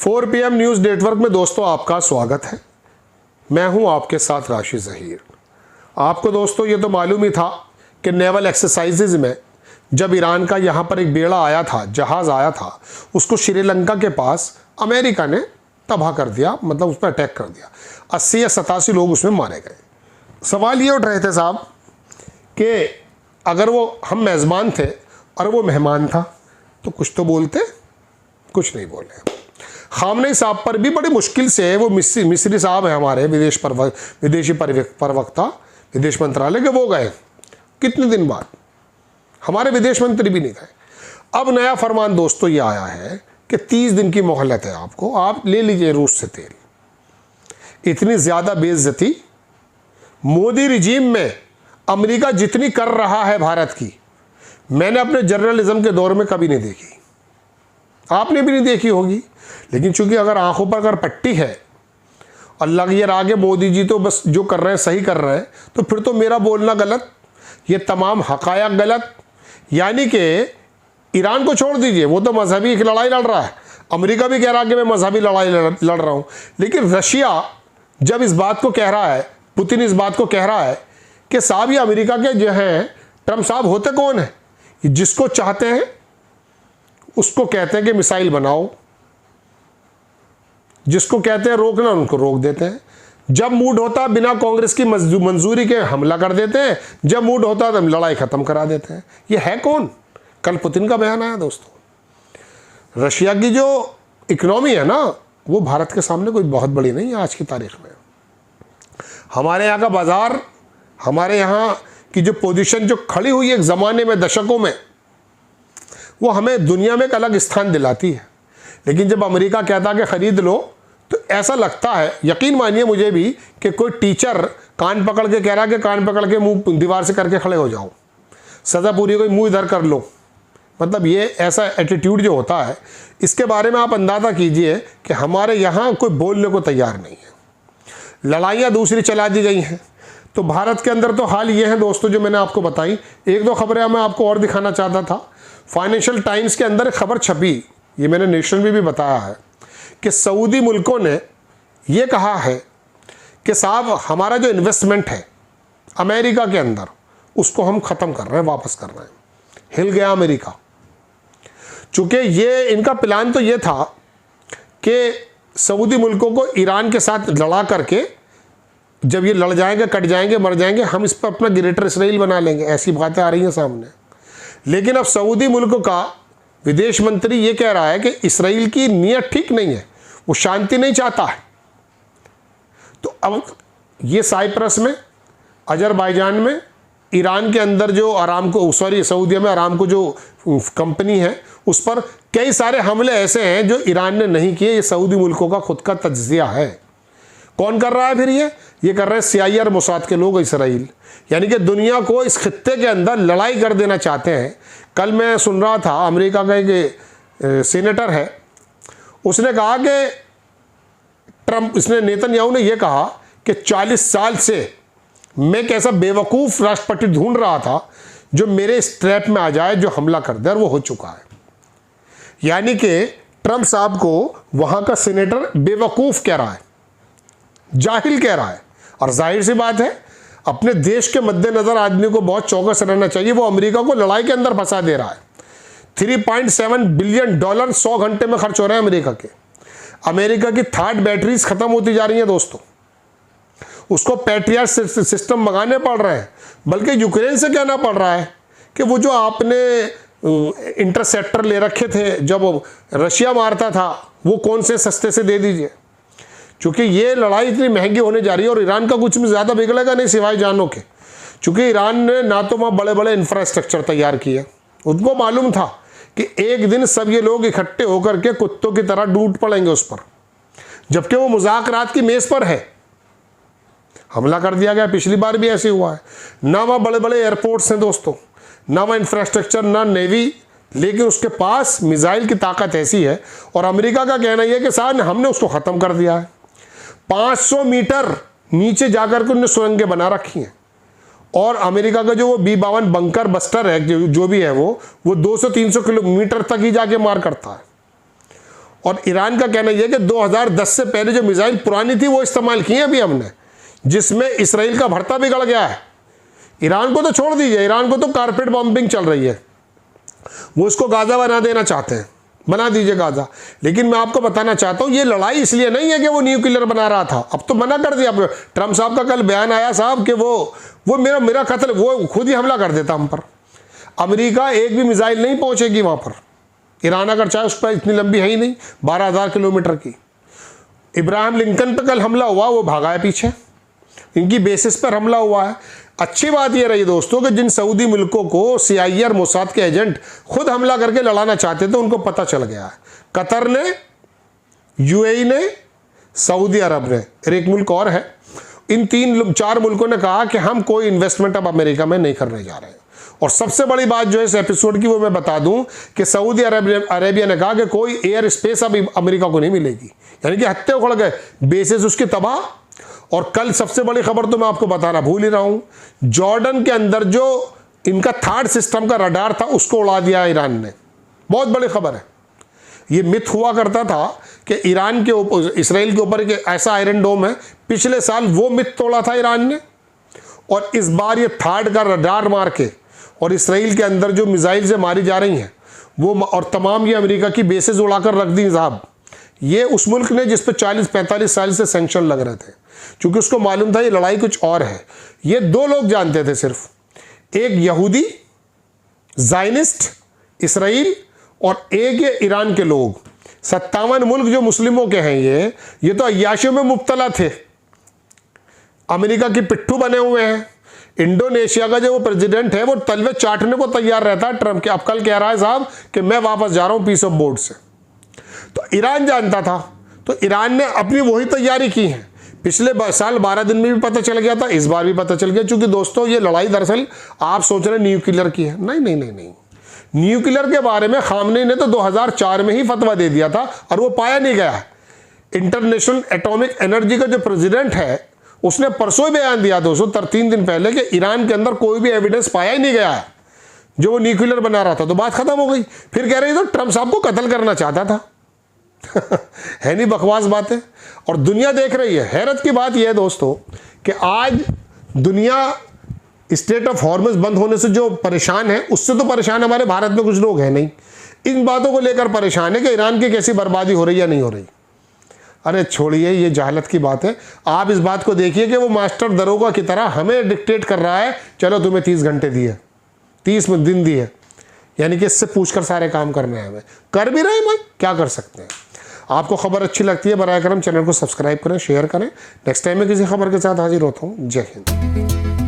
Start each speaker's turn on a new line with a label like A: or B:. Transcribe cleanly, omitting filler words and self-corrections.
A: 4 PM news network में दोस्तों आपका स्वागत है। मैं हूं आपके साथ राशि ज़हीर। आपको दोस्तों ये तो मालूम ही था कि नेवल एक्सरसाइजेज में जब ईरान का यहाँ पर एक बेड़ा आया था, जहाज़ आया था, उसको श्रीलंका के पास अमेरिका ने तबाह कर दिया, मतलब उस पर अटैक कर दिया। 80 या 87 लोग उसमें मारे गए। सवाल ये उठ रहे थे साहब कि अगर वो हम मेज़बान थे और वो मेहमान था तो कुछ तो बोलते, कुछ नहीं बोले। खामनेई साहब पर भी बड़ी मुश्किल से, वो मिस्री साहब हैं हमारे विदेशी प्रवक्ता विदेश मंत्रालय के, वो गए कितने दिन बाद, हमारे विदेश मंत्री भी नहीं गए। अब नया फरमान दोस्तों ये आया है कि 30 दिन की मोहलत है आपको, आप ले लीजिए रूस से तेल। इतनी ज़्यादा बेइज्जती मोदी रिजीम में अमेरिका जितनी कर रहा है भारत की, मैंने अपने जर्नलिज्म के दौर में कभी नहीं देखी, आपने भी नहीं देखी होगी। लेकिन चूंकि अगर आंखों पर अगर पट्टी है और लग ये आगे मोदी जी तो बस जो कर रहे हैं सही कर रहे हैं, तो फिर तो मेरा बोलना गलत, ये तमाम हकायक गलत। यानी कि ईरान को छोड़ दीजिए, वो तो मजहबी एक लड़ाई लड़ रहा है, अमेरिका भी कह रहा है कि मैं मजहबी लड़ाई लड़ रहा हूँ। लेकिन रशिया जब इस बात को कह रहा है, पुतिन इस बात को कह रहा है कि साहब ये अमेरिका के जो हैं ट्रम्प साहब होते कौन है, जिसको चाहते हैं उसको कहते हैं कि मिसाइल बनाओ, जिसको कहते हैं रोकना उनको रोक देते हैं। जब मूड होता है बिना कांग्रेस की मंजूरी के हमला कर देते हैं, जब मूड होता है तो लड़ाई खत्म करा देते हैं। ये है कौन? कल पुतिन का बयान आया दोस्तों। रशिया की जो इकोनॉमी है ना, वो भारत के सामने कोई बहुत बड़ी नहीं है आज की तारीख में। हमारे यहाँ का बाजार, हमारे यहाँ की जो पोजीशन जो खड़ी हुई है एक ज़माने में, दशकों में, वो हमें दुनिया में एक अलग स्थान दिलाती है। लेकिन जब अमेरिका कहता है कि ख़रीद लो, तो ऐसा लगता है, यकीन मानिए मुझे भी, कि कोई टीचर कान पकड़ के कह रहा है कि कान पकड़ के मुंह दीवार से करके खड़े हो जाओ, सज़ा पूरी कोई मुंह इधर कर लो। मतलब ये ऐसा एटीट्यूड जो होता है, इसके बारे में आप अंदाज़ा कीजिए कि हमारे यहाँ कोई बोलने को तैयार नहीं है। लड़ाइयाँ दूसरी चला दी गई हैं। तो भारत के अंदर तो हाल ये है दोस्तों जो मैंने आपको बताई। एक दो खबरें मैं आपको और दिखाना चाहता था। फाइनेंशियल टाइम्स के अंदर खबर छपी, ये मैंने नेशन में भी बताया है, कि सऊदी मुल्कों ने ये कहा है कि साहब हमारा जो इन्वेस्टमेंट है अमेरिका के अंदर, उसको हम ख़त्म कर रहे हैं, वापस कर रहे हैं। हिल गया अमेरिका। चूँकि ये इनका प्लान तो ये था कि सऊदी मुल्कों को ईरान के साथ लड़ा करके, जब ये लड़ जाएंगे, कट जाएंगे, मर जाएंगे, हम इस पर अपना ग्रेटर इसराइल बना लेंगे। ऐसी बातें आ रही हैं सामने। लेकिन अब सऊदी मुल्क का विदेश मंत्री ये कह रहा है कि इसराइल की नीयत ठीक नहीं है, वो शांति नहीं चाहता है। तो अब ये साइप्रस में, अजरबैजान में, ईरान के अंदर जो अरामको, सॉरी सऊदीया में अरामको जो कंपनी है, उस पर कई सारे हमले ऐसे हैं जो ईरान ने नहीं किए। ये सऊदी मुल्कों का खुद का तज्जिया है। कौन कर रहा है फिर? ये कर रहे हैं CIA और मोसाद के लोग, इसराइल। यानी कि दुनिया को इस खित्ते के अंदर लड़ाई कर देना चाहते हैं। कल मैं सुन रहा था, अमेरिका का एक सीनेटर है, उसने कहा कि ट्रम्प, इसने नेतन्याहू ने यह कहा कि 40 साल से मैं एक ऐसा बेवकूफ़ राष्ट्रपति ढूंढ रहा था जो मेरे इस ट्रैप में आ जाए, जो हमला कर दे, और वो हो चुका है। यानी कि ट्रम्प साहब को वहाँ का सीनेटर बेवकूफ़ कह रहा है, जाहिल कह रहा है। और जाहिर सी बात है, अपने देश के मद्देनज़र आदमी को बहुत चौकस रहना चाहिए। वो अमेरिका को लड़ाई के अंदर फंसा दे रहा है। $3.7 बिलियन 100 घंटे में खर्च हो रहे हैं अमेरिका के। अमेरिका की थर्ड बैटरीज ख़त्म होती जा रही हैं दोस्तों, उसको पैट्रियट सिस्टम मंगाने पड़ रहे हैं। बल्कि यूक्रेन से कहना पड़ रहा है कि वो जो आपने इंटरसेप्टर ले रखे थे जब रशिया मारता था, वो कौन से सस्ते से दे दीजिए। चूँकि ये लड़ाई इतनी महंगी होने जा रही है और ईरान का कुछ भी ज़्यादा बिगड़ेगा नहीं सिवाय जानों के। चूँकि ईरान ने ना तो वहाँ बड़े बड़े इंफ्रास्ट्रक्चर तैयार किए, उनको मालूम था कि एक दिन सब ये लोग इकट्ठे होकर के कुत्तों की तरह टूट पड़ेंगे उस पर, जबकि वो मुज़ाकरात की मेज़ पर है। हमला कर दिया गया, पिछली बार भी ऐसे हुआ है। ना वहाँ बड़े बड़े एयरपोर्ट्स हैं दोस्तों, ना वहाँ इंफ्रास्ट्रक्चर, ना नेवी, लेकिन उसके पास मिसाइल की ताकत ऐसी है। और अमेरिका का कहना यह है कि साहब हमने उसको ख़त्म कर दिया है। 500 मीटर नीचे जाकर के उन्होंने सुरंगें बना रखी हैं। और अमेरिका का जो वो B-52 बंकर बस्टर है, जो भी है, वो 200-300 किलोमीटर तक ही जाके मार करता है। और ईरान का कहना यह है कि 2010 से पहले जो मिसाइल पुरानी थी वो इस्तेमाल की है अभी हमने, जिसमें इसराइल का भरता बिगड़ गया है। ईरान को तो छोड़ दीजिए, ईरान को तो कारपेट बॉम्बिंग चल रही है, वो इसको गाजा बना देना चाहते हैं, बना दीजिए गाजा। लेकिन मैं आपको बताना चाहता हूं ये लड़ाई इसलिए नहीं है कि वो न्यूक्लियर बना रहा था, अब तो मना कर दिया। ट्रम्प साहब का कल बयान आया साहब कि वो मेरा कत्ल, वो खुद ही हमला कर देता हम पर। अमेरिका एक भी मिसाइल नहीं पहुंचेगी वहां पर। ईरान अगर चाहे, उस पर इतनी लंबी है ही नहीं, 12,000 किलोमीटर की। इब्राहिम लिंकन पर कल हमला हुआ, वो भागा है पीछे, इनकी बेसिस पर हमला हुआ है। अच्छी बात यह रही दोस्तों कि जिन सऊदी मुल्कों को CIA और मोसाद के एजेंट खुद हमला करके लड़ाना चाहते थे उनको पता चल गया है। कतर ने, UAE ने, सऊदी अरब ने, और एक मुल्क और है, इन 3-4 मुल्कों ने कहा कि हम कोई इन्वेस्टमेंट अब अमेरिका में नहीं करने जा रहे हैं। और सबसे बड़ी बात जो है इस एपिसोड की वो मैं बता दूं कि सऊदी अरेबिया ने कहा कि कोई एयर स्पेस अब अमेरिका को नहीं मिलेगी, यानी कि हत्ते उखड़ गए, बेसिस उसकी तबाह। और कल सबसे बड़ी खबर तो मैं आपको बताना भूल ही रहा हूं, जॉर्डन के अंदर जो इनका थर्ड सिस्टम का रडार था उसको उड़ा दिया ईरान ने। बहुत बड़ी खबर है। ये मिथ हुआ करता था कि ईरान के ऊपर, इसराइल के ऊपर एक ऐसा आयरन डोम है, पिछले साल वो मिथ तोड़ा था ईरान ने, और इस बार ये थर्ड का रडार मार के और इसराइल के अंदर जो मिसाइल से मारी जा रही हैं वो, और तमाम ये अमेरिका की बेसेस उड़ाकर रख दी साहब। ये उस मुल्क ने जिस पर 40-45 साल से सैंक्शन लग रहे थे, क्योंकि उसको मालूम था ये लड़ाई कुछ और है। ये 2 लोग जानते थे सिर्फ, एक यहूदी ज़ायनिस्ट इसराइल और एक ये ईरान के लोग। 57 मुल्क जो मुस्लिमों के हैं ये तो अय्याशियों में मुब्तला थे, अमेरिका की पिट्ठू बने हुए हैं। इंडोनेशिया का जो वो प्रेसिडेंट है वो तलवे चाटने को तैयार रहता है ट्रंप के। अब कल कह रहा है साहब कि मैं वापस जा रहा हूं पीस ऑफ बोर्ड से। तो ईरान जानता था, तो ईरान ने अपनी वही तैयारी की है। पिछले साल 12 दिन में भी पता चल गया था, इस बार भी पता चल गया। क्योंकि दोस्तों ये लड़ाई दरअसल आप सोच रहे न्यूक्लियर की है, नहीं। न्यूक्लियर के बारे में खामनेई ने तो 2004 में ही फतवा दे दिया था और वो पाया नहीं गया। इंटरनेशनल एटॉमिक एनर्जी का जो प्रेसिडेंट है उसने परसों ही बयान दिया दोस्तों, 3 दिन पहले, कि ईरान के अंदर कोई भी एविडेंस पाया ही नहीं गया है जो वो न्यूक्लियर बना रहा था। तो बात खत्म हो गई। फिर कह रहे तो ट्रंप साहब को कत्ल करना चाहता था। है नहीं बकवास बातें। और दुनिया देख रही है। हैरत की बात यह है दोस्तों कि आज दुनिया स्टेट ऑफ हॉर्मस बंद होने से जो परेशान है, उससे तो परेशान हमारे भारत में कुछ लोग हैं नहीं। इन बातों को लेकर परेशान है कि ईरान की कैसी बर्बादी हो रही या नहीं हो रही। अरे छोड़िए, ये जहालत की बात है। आप इस बात को देखिए कि वो मास्टर दरोगा की तरह हमें डिक्टेट कर रहा है, चलो तुम्हें 30 घंटे दिए, 30 दिन दिए, यानी कि इससे पूछकर सारे काम करने हैं। हमें कर भी रहे हैं भाई, क्या कर सकते हैं। आपको खबर अच्छी लगती है बराए करम चैनल को सब्सक्राइब करें, शेयर करें। नेक्स्ट टाइम में किसी खबर के साथ हाजिर होता हूँ। जय हिंद।